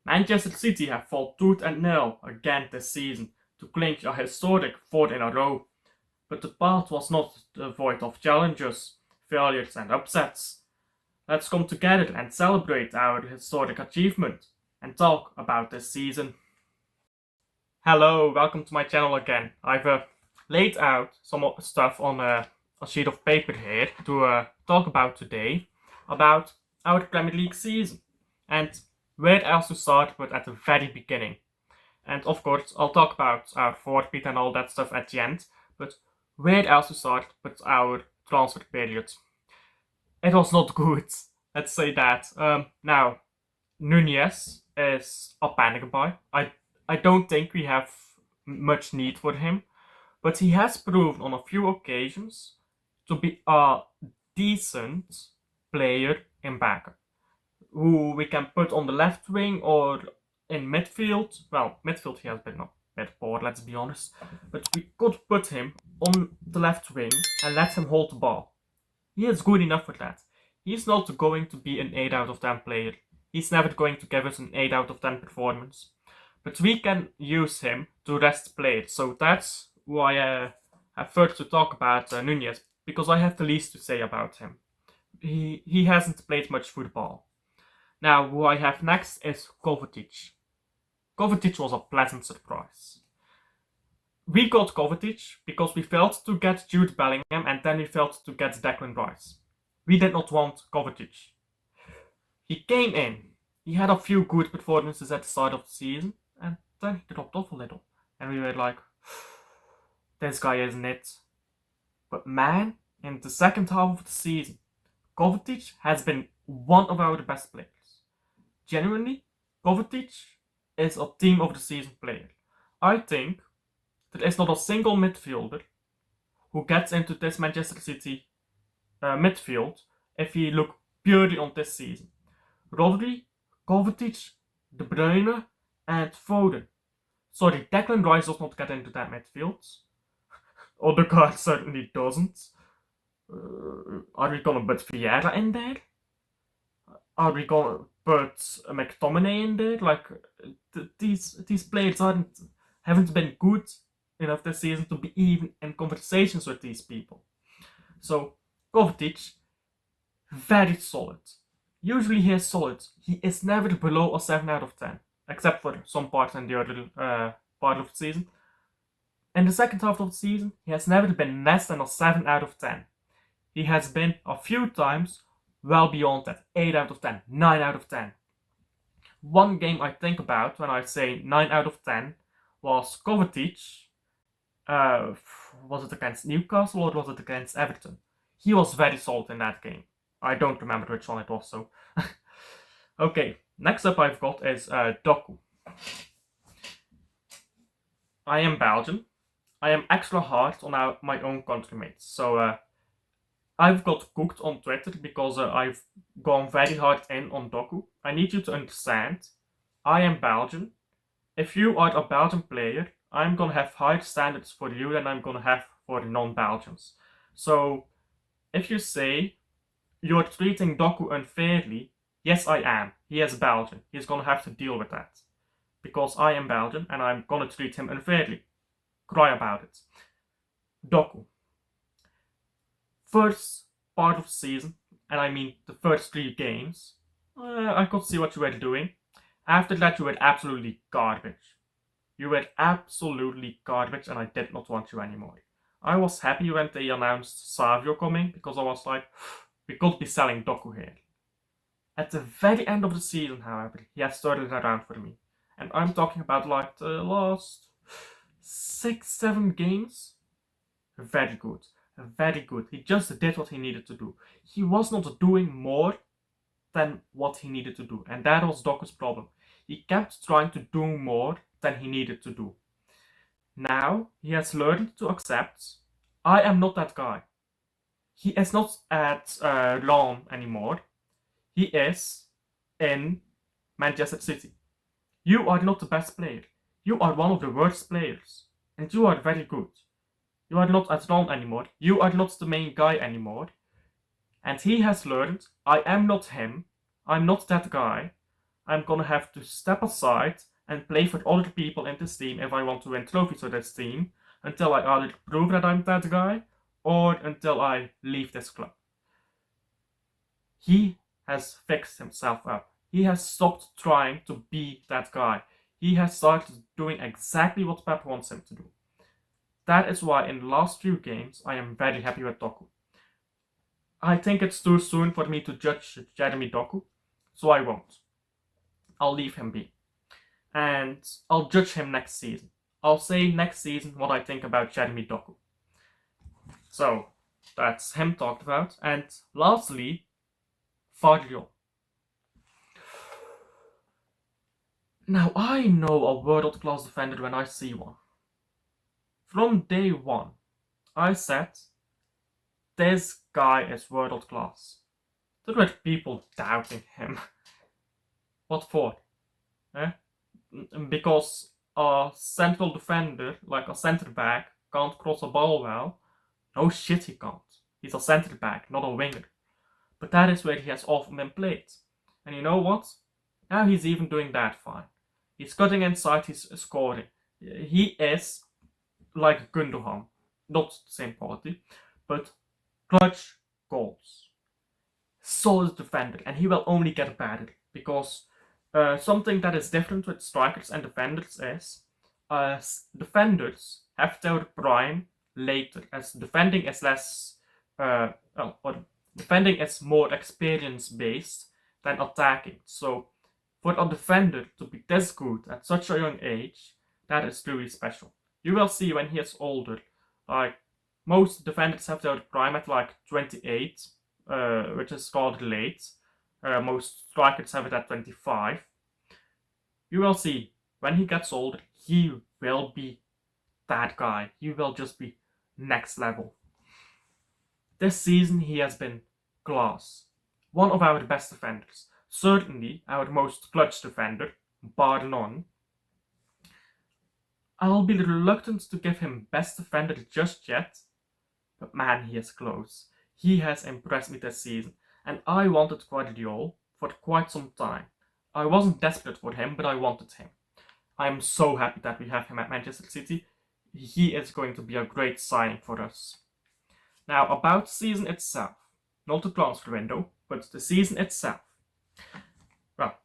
Manchester City have fought tooth and nail again this season to clinch a historic fourth in a row, but the path was not devoid of challenges, failures, and upsets. Let's come together and celebrate our historic achievement and talk about this season. Hello, welcome to my channel again. I've laid out some stuff on a sheet of paper here to talk about today about our Premier League season and where else to start but at the very beginning. And of course, I'll talk about our forfeit and all that stuff at the end, but where else to start but our transfer period? It was not good, let's say that. Now, Nunez is a panic buy. I don't think we have much need for him, but he has proven on a few occasions to be a decent player in backup, who we can put on the left wing or in midfield. Well, midfield he has been a bit poor, let's be honest, but we could put him on the left wing and let him hold the ball. He is good enough for that. He's not going to be an 8 out of 10 player. He's never going to give us an 8 out of 10 performance. But we can use him to rest players. So that's why I have first to talk about Nunez, because I have the least to say about him. He hasn't played much football. Now, who I have next is Kovacic. Kovacic was a pleasant surprise. We got Kovacic because we failed to get Jude Bellingham and then we failed to get Declan Rice. We did not want Kovacic. He came in, he had a few good performances at the start of the season, and then he dropped off a little. And we were like, this guy isn't it. But man, in the second half of the season, Kovacic has been one of our best players. Genuinely, Kovacic is a team of the season player. I think there is not a single midfielder who gets into this Manchester City midfield if you look purely on this season. Rodri, Kovacic, De Bruyne, and Foden. Sorry, Declan Rice does not get into that midfield. Odegaard certainly doesn't. Are we gonna put Vieira in there? Are we gonna put McTominay in there? Like, these players haven't been good enough this season to be even in conversations with these people. So, Kovacic, very solid. Usually he is solid. He is never below a 7 out of 10. Except for some parts in the other part of the season. In the second half of the season, he has never been less than a 7 out of 10. He has been a few times well beyond that. 8 out of 10, 9 out of 10. One game I think about when I say 9 out of 10 was Kovacic. Was it against Newcastle or was it against Everton? He was very solid in that game. I don't remember which one it was, so. Okay, next up I've got is Doku. I am Belgian. I am extra hard on my own countrymates, so I've got cooked on Twitter because I've gone very hard in on Doku. I need you to understand, I am Belgian. If you are a Belgian player, I'm gonna have higher standards for you than I'm gonna have for non-Belgians. So, if you say you're treating Doku unfairly, yes I am. He is Belgian. He's gonna have to deal with that. Because I am Belgian and I'm gonna treat him unfairly. Cry about it. Doku. First part of the season, and I mean the first 3 games, I could see what you were doing. After that you were absolutely garbage. You were absolutely garbage and I did not want you anymore. I was happy when they announced Savio coming because I was like, we could be selling Doku here. At the very end of the season, however, he has turned it around for me. And I'm talking about like the last 6-7 games. Very good. Very good. He just did what he needed to do. He was not doing more than what he needed to do. And that was Doku's problem. He kept trying to do more than he needed to do. Now, he has learned to accept, I am not that guy. He is not at Lyon anymore. He is in Manchester City. You are not the best player. You are one of the worst players. And you are very good. You are not at Lyon anymore. You are not the main guy anymore. And he has learned, I am not him. I'm not that guy. I'm gonna have to step aside and play for other people in this team if I want to win trophies with this team, until I either prove that I'm that guy or until I leave this club. He has fixed himself up. He has stopped trying to be that guy. He has started doing exactly what Pep wants him to do. That is why in the last few games I am very happy with Doku. I think it's too soon for me to judge Jeremy Doku, so I won't. I'll leave him be. And I'll judge him next season. I'll say next season what I think about Jeremy Doku. So, that's him talked about. And lastly, Vardiol. Now, I know a world-class defender when I see one. From day one, I said, this guy is world-class. There were people doubting him. What for? Eh? Because a central defender, like a centre back, can't cross a ball well? No shit he can't. He's a centre back, not a winger. But that is where he has often been played. And you know what? Now he's even doing that fine. He's cutting inside, he's scoring. He is like Gundogan. Not the same quality, but clutch goals. Solid defender, and he will only get better. Because something that is different with strikers and defenders is defenders have their prime later, as defending is less, or defending is more experience based than attacking. So for a defender to be this good at such a young age, that is truly special. You will see when he is older, like most defenders have their prime at like 28, which is called late. Most strikers have it at 25. You will see when he gets older, he will be that guy. He will just be next level. This season he has been class. One of our best defenders. Certainly our most clutch defender, bar none. I'll be reluctant to give him best defender just yet, but man, he is close. He has impressed me this season, and I wanted Guardiola for quite some time. I wasn't desperate for him, but I wanted him. I am so happy that we have him at Manchester City. He is going to be a great signing for us. Now, about the season itself. Not the transfer window, but the season itself. Well,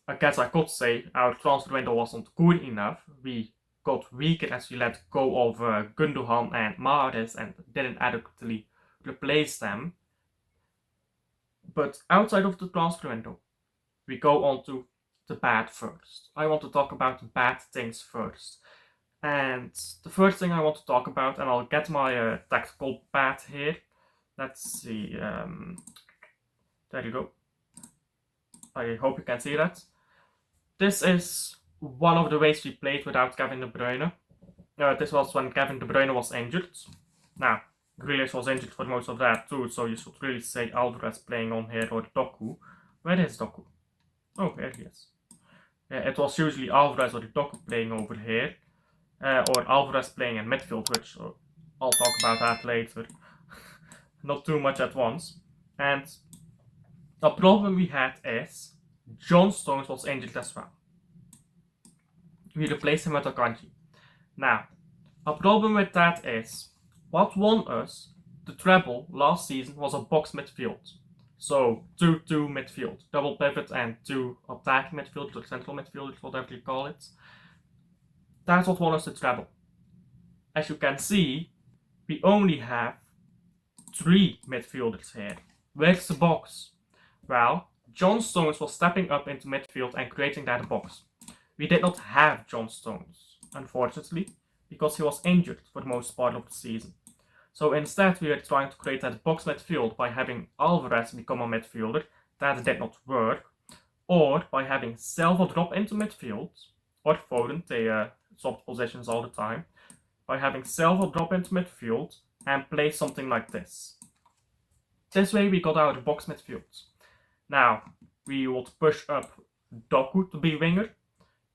I guess I could say our transfer window wasn't good enough. We got weaker as we let go of Gundogan and Mahrez and didn't adequately replace them. But outside of the transfer window, we go on to the bad first. I want to talk about the bad things first. And the first thing I want to talk about, and I'll get my tactical pad here. Let's see. There you go. I hope you can see that. This is one of the ways we played without Kevin De Bruyne. This was when Kevin De Bruyne was injured. Now, Grealish was injured for most of that too, so you should really say Alvarez playing on here or Doku. Where is Doku? Oh, here he is. Yeah, it was usually Alvarez or Doku playing over here. Or Alvarez playing in midfield, which I'll talk about that later. Not too much at once. And the problem we had is John Stones was injured as well. We replaced him with Akanji. Now, a problem with that is what won us the treble last season was a box midfield. So 2-2 midfield, double pivot and 2 attacking midfielders or central midfielders, whatever you call it. That's what won us the treble. As you can see, we only have 3 midfielders here. Where's the box? Well, John Stones was stepping up into midfield and creating that box. We did not have John Stones, unfortunately, because he was injured for the most part of the season. So instead we were trying to create that box midfield by having Alvarez become a midfielder. That did not work. Or by having Silva drop into midfield, or Foden, they swapped positions all the time. By having Silva drop into midfield and play something like this. This way we got our box midfield. Now, we would push up Doku to be winger.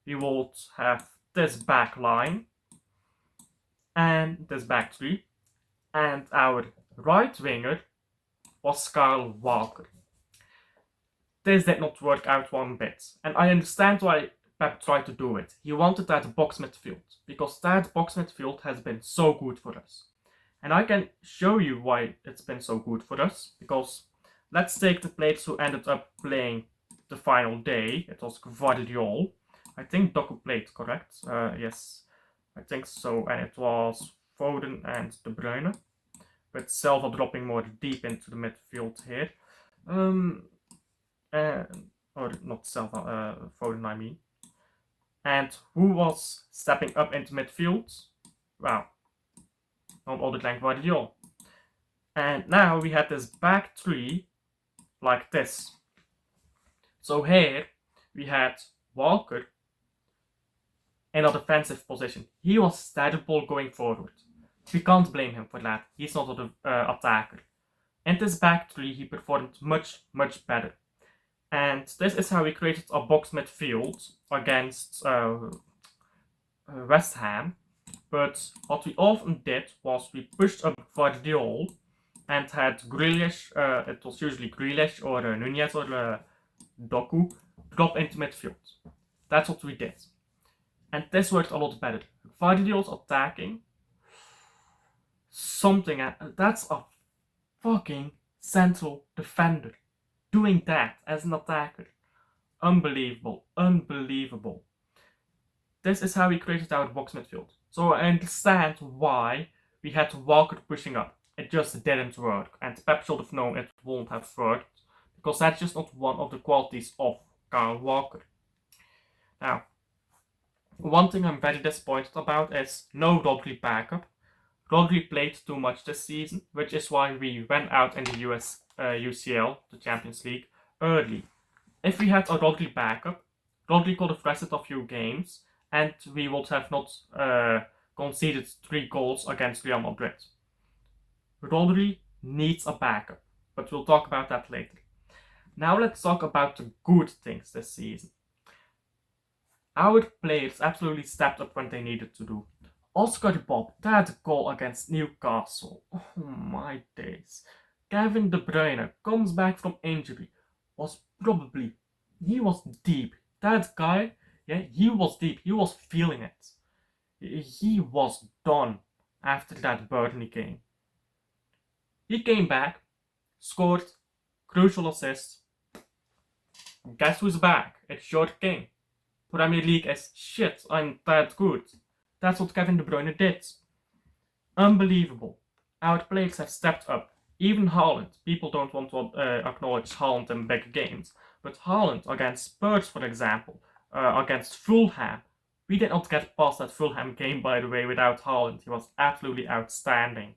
We would have this back line and this back three. And our right winger was Kyle Walker. this did not work out one bit. And I understand why Pep tried to do it. He wanted that box midfield, because that box midfield has been so good for us. And I can show you why it's been so good for us, because let's take the players who ended up playing the final day. It was Gvardiol. I think Doku played, correct? Yes, I think so. And it was Foden and De Bruyne, with Silva dropping more deep into the midfield here. Or not Silva, Foden, I mean. And who was stepping up into midfield? Well, none other than Gvardiol. And now we had this back three like this. So here we had Walker in a defensive position. He was terrible going forward. We can't blame him for that. He's not an attacker. In this back three he performed much, much better. And this is how we created a box midfield against West Ham. But what we often did was we pushed up Gvardiol and had Grealish, it was usually Grealish or Nunez or Doku, drop into midfield. That's what we did. And this worked a lot better. Gvardiol's attacking something, that's a fucking central defender. Doing that as an attacker. Unbelievable. Unbelievable. This is how we created our box midfield. So I understand why we had Walker pushing up. It just didn't work. And Pep should have known it won't have worked. Because that's just not one of the qualities of Kyle Walker. Now, one thing I'm very disappointed about is no Rodri backup. Rodri played too much this season, which is why we went out in the UCL, the Champions League, early. If we had a Rodri backup, Rodri could have rested a few games, and we would have not conceded 3 goals against Real Madrid. Rodri needs a backup, but we'll talk about that later. Now let's talk about the good things this season. Our players absolutely stepped up when they needed to do. Oscar Bob, that goal against Newcastle. Oh my days. Kevin De Bruyne comes back from injury. He was deep. That guy, yeah, he was deep. He was feeling it. He was done after that Burnley game. He came back, scored, crucial assist. Guess who's back? It's Short King. Premier League is shit. I'm that good. That's what Kevin De Bruyne did. Unbelievable. Our players have stepped up. Even Haaland. People don't want to acknowledge Haaland in big games. But Haaland against Spurs, for example, against Fulham. We did not get past that Fulham game, by the way, without Haaland. He was absolutely outstanding.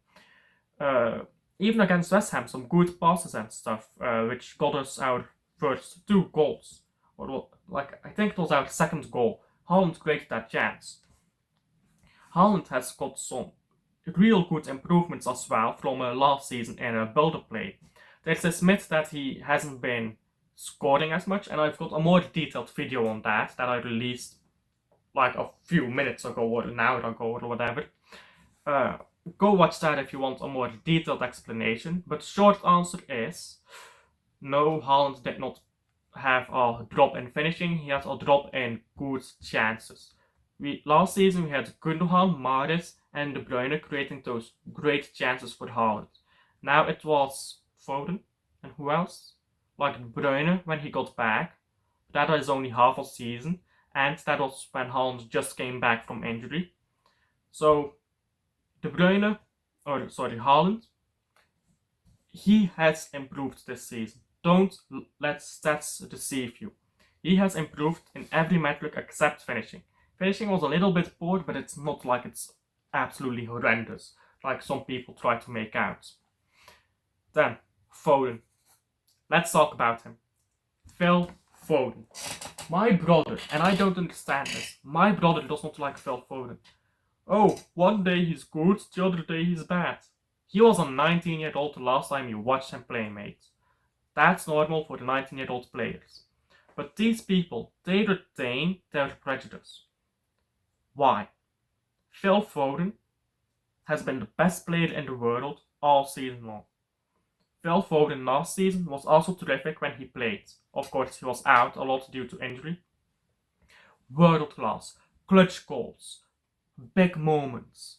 Even against West Ham, some good passes and stuff, which got us our first 2 goals. Or, I think it was our second goal. Haaland created that chance. Haaland has got some real good improvements as well from last season in build-up play. There's this myth that he hasn't been scoring as much, and I've got a more detailed video on that I released like a few minutes ago or an hour ago or whatever. Go watch that if you want a more detailed explanation. But short answer is no, Haaland did not have a drop in finishing. He had a drop in good chances. Last season we had Gundogan, Mahrez and De Bruyne creating those great chances for Haaland. Now it was Foden and who else? Like De Bruyne when he got back. That is only half a season, and that was when Haaland just came back from injury. So Haaland, he has improved this season. Don't let stats deceive you. He has improved in every metric except finishing. Finishing was a little bit poor, but it's not like it's absolutely horrendous, like some people try to make out. Then, Foden. Let's talk about him. Phil Foden. My brother, and I don't understand this, my brother does not like Phil Foden. Oh, one day he's good, the other day he's bad. He was a 19-year-old the last time you watched him play, mate. That's normal for the 19-year-old players. But these people, they retain their prejudice. Why? Phil Foden has been the best player in the world all season long. Phil Foden last season was also terrific when he played. Of course, he was out a lot due to injury. World class, clutch goals, big moments.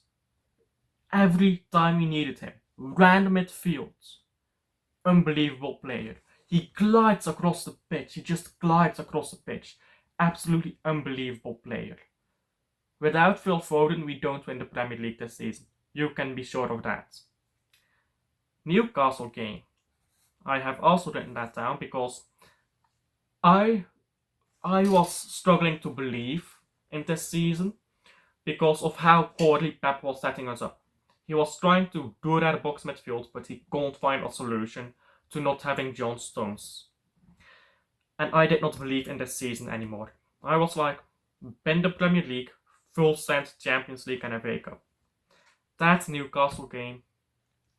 Every time we needed him, ran the midfield. Unbelievable player. He glides across the pitch. He just glides across the pitch. Absolutely unbelievable player. Without Phil Foden, we don't win the Premier League this season. You can be sure of that. Newcastle game. I have also written that down because I was struggling to believe in this season because of how poorly Pep was setting us up. He was trying to do that box midfield, but he can't find a solution to not having John Stones. And I did not believe in this season anymore. I was like, win the Premier League, full send Champions League and FA Cup. That Newcastle game,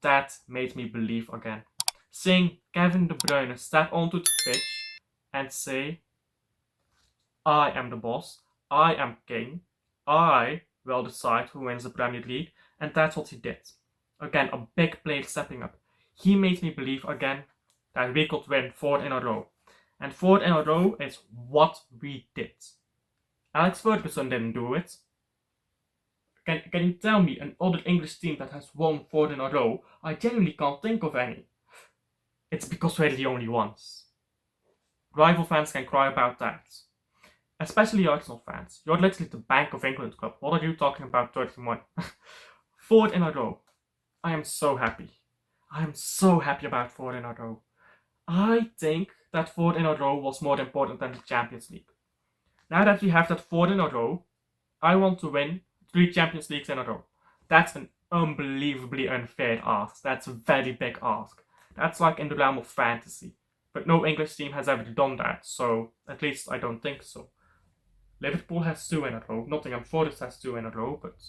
that made me believe again. Seeing Kevin De Bruyne step onto the pitch and say, I am the boss, I am king, I will decide who wins the Premier League, and that's what he did. Again, a big player stepping up. He made me believe again that we could win 4 in a row. And 4 in a row is what we did. Alex Ferguson didn't do it. Can you tell me another English team that has won 4 in a row? I genuinely can't think of any. It's because we're the only ones. Rival fans can cry about that. Especially Arsenal fans. You're literally the Bank of England club. What are you talking about 31? 4 in a row. I am so happy. I am so happy about 4 in a row. I think that 4 in a row was more important than the Champions League. Now that we have that 4 in a row, I want to win 3 Champions Leagues in a row. That's an unbelievably unfair ask. That's a very big ask. That's like in the realm of fantasy. But no English team has ever done that, so at least I don't think so. Liverpool has 2 in a row, Nottingham Forest has 2 in a row, but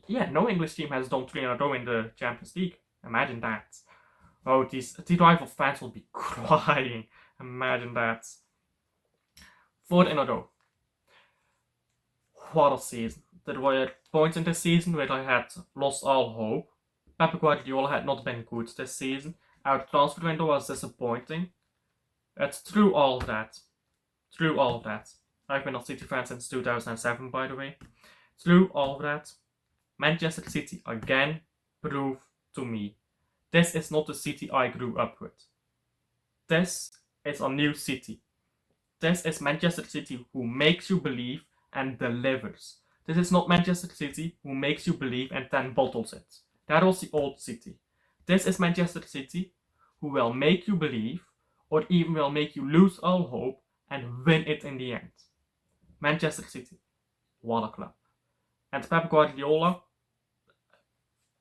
yeah, no English team has done 3 in a row in the Champions League. Imagine that. Oh, the rival fans will be crying. Imagine that. 4 in a row. What a season. There were points in this season where I had lost all hope. Pep Guardiola had not been good this season. Our transfer window was disappointing. It's through all of that. I've been a City fan since 2007, by the way. Through all of that, Manchester City again proved to me this is not the City I grew up with. This is a new City. This is Manchester City who makes you believe and delivers. This is not Manchester City who makes you believe and then bottles it. That was the old City. This is Manchester City who will make you believe or even will make you lose all hope and win it in the end. Manchester City. What a club. And Pep Guardiola,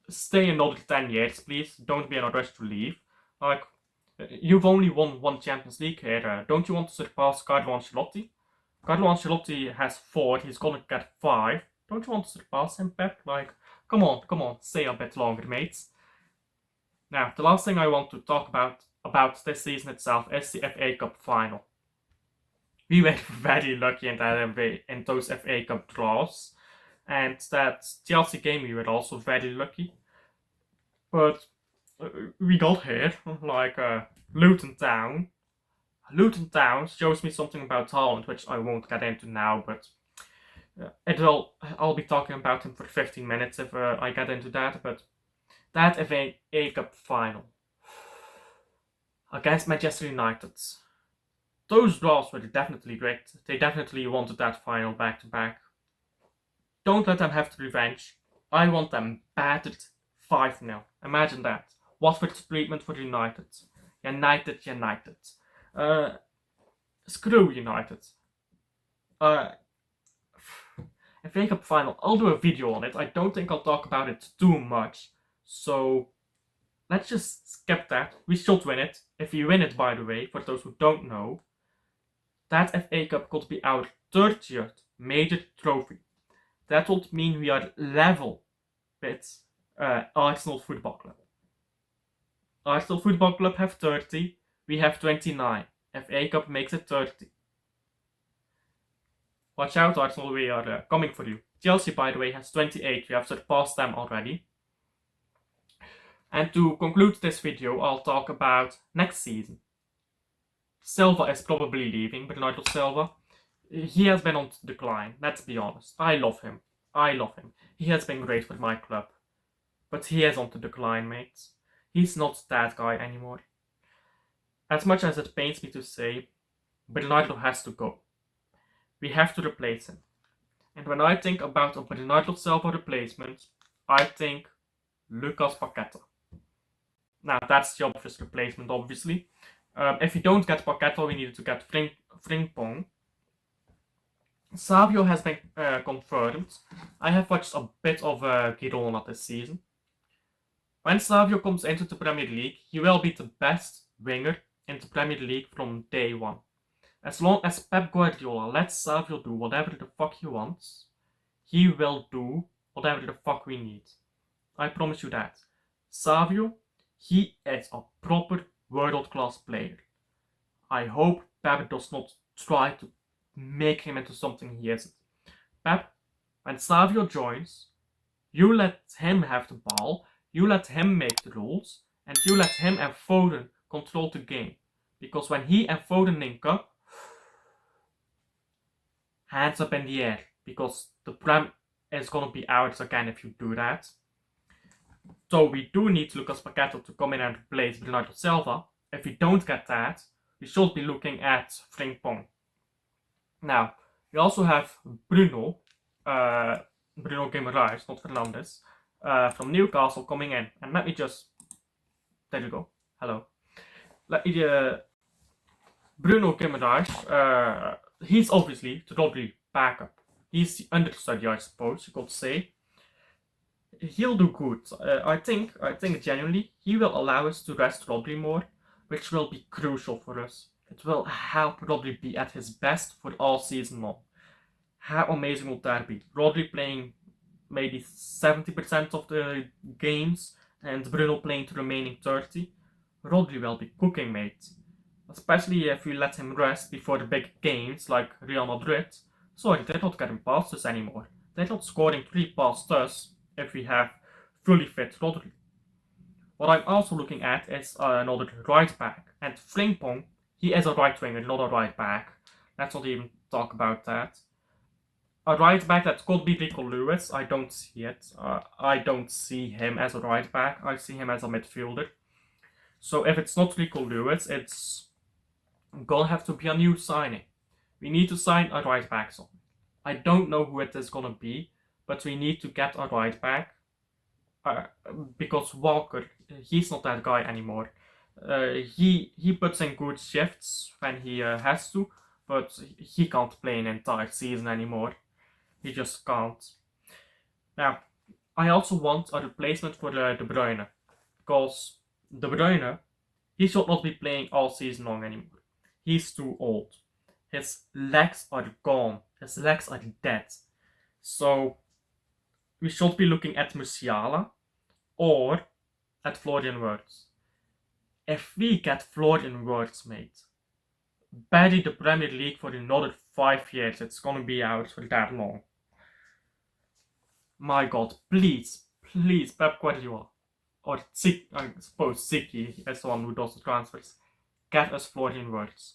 stay another 10 years, please. Don't be in a rush to leave. Like, you've only won 1 Champions League here. Don't you want to surpass Carlo Ancelotti? Carlo Ancelotti has 4. He's gonna get 5. Don't you want to surpass him, Pep? Like, come on. Stay a bit longer, mates. Now, the last thing I want to talk about this season itself is the FA Cup final. We were very lucky in those FA Cup draws. And that Chelsea game, we were also very lucky. But we got here, like Luton Town. Luton Town shows me something about Haaland, which I won't get into now, but I'll be talking about him for 15 minutes if I get into that. But that FA Cup final against Manchester United. Those draws were definitely great. They definitely wanted that final back to back. Don't let them have the revenge. I want them battered 5-0. Imagine that. Watford's treatment for United. United. Screw United. FA Cup final. I'll do a video on it. I don't think I'll talk about it too much. So let's just skip that. We should win it. If we win it, by the way, for those who don't know, that FA Cup could be our 30th major trophy. That would mean we are level with Arsenal Football Club. Arsenal Football Club have 30, we have 29. FA Cup makes it 30. Watch out, Arsenal, we are coming for you. Chelsea, by the way, has 28. We have surpassed them already. And to conclude this video, I'll talk about next season. Silva is probably leaving, Bernardo Silva. He has been on decline, let's be honest. I love him. He has been great for my club. But he is on the decline, mates. He's not that guy anymore. As much as it pains me to say, Bernardo has to go. We have to replace him. And when I think about a Bernardo Silva replacement, I think Lucas Paqueta. Now, that's the obvious replacement, obviously. If we don't get Paqueta, we needed to get Frimpong. Savio has been confirmed. I have watched a bit of Girona this season. When Savio comes into the Premier League, he will be the best winger in the Premier League from day one. As long as Pep Guardiola lets Savio do whatever the fuck he wants, he will do whatever the fuck we need. I promise you that. Savio, he is a proper world-class player. I hope Pep does not try to make him into something he isn't. Pep, when Savio joins, you let him have the ball, you let him make the rules, and you let him and Foden control the game. Because when he and Foden link up, hands up in the air. Because the Prem is gonna be ours again if you do that. So we do need Lucas Paqueta to come in and replace Bernardo Silva. If we don't get that, we should be looking at Frimpong. Now, we also have Bruno Guimaraes, not Fernandes, from Newcastle coming in. And let me just, there you go, hello. Bruno Guimaraes, he's obviously the Rodri backup. He's the understudy, I suppose you could say. He'll do good. I think genuinely he will allow us to rest Rodri more, which will be crucial for us. It will help Rodri be at his best for all season long. How amazing would that be? Rodri playing maybe 70% of the games and Bruno playing the remaining 30%. Rodri will be cooking, mate. Especially if we let him rest before the big games like Real Madrid. Sorry, they're not getting past us anymore. They're not scoring 3 past us if we have fully fit Rodri. What I'm also looking at is another right back. And Frimpong, he is a right winger, not a right back. Let's not even talk about that. A right back that could be Rico Lewis, I don't see it. I don't see him as a right back. I see him as a midfielder. So if it's not Rico Lewis, it's gonna have to be a new signing. We need to sign a right back. So I don't know who it is gonna be, but we need to get a right back. Because Walker, he's not that guy anymore. He puts in good shifts when he has to, but he can't play an entire season anymore. He just can't. Now, I also want a replacement for De Bruyne, because De Bruyne, he should not be playing all season long anymore. He's too old. His legs are gone. His legs are dead. So, we should be looking at Musiala or at Florian Wirtz. If we get Florian Wirtz, mate, bury the Premier League for another 5 years. It's gonna be out for that long. My God, please, Pep Guardiola, or I suppose Ziki is the one who does the transfers, get us Florian Wirtz.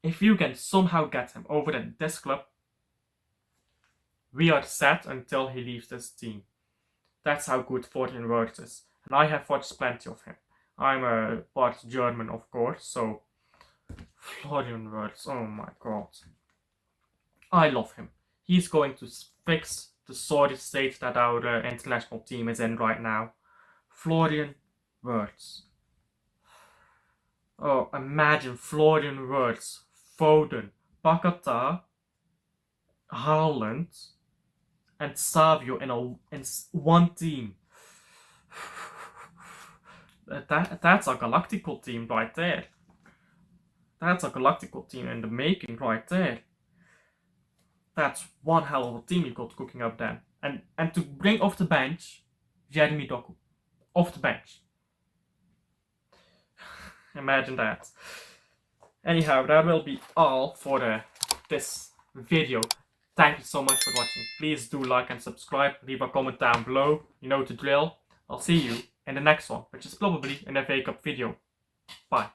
If you can somehow get him over in this club, we are set until he leaves this team. That's how good Florian Wirtz is. And I have watched plenty of him. I'm a part German, of course, so Florian Wirtz, oh my God. I love him. He's going to fix the sorry state that our international team is in right now. Florian Wirtz. Oh, imagine Florian Wirtz, Foden, Paqueta, Haaland, and Savio in one team. That's a Galactical team right there. That's a Galactical team in the making right there. That's one hell of a team you got cooking up then. And to bring off the bench, Jeremy Doku. Off the bench. Imagine that. Anyhow, that will be all for this video. Thank you so much for watching. Please do like and subscribe. Leave a comment down below. You know the drill. I'll see you in the next one, which is probably an FA Cup video. Bye.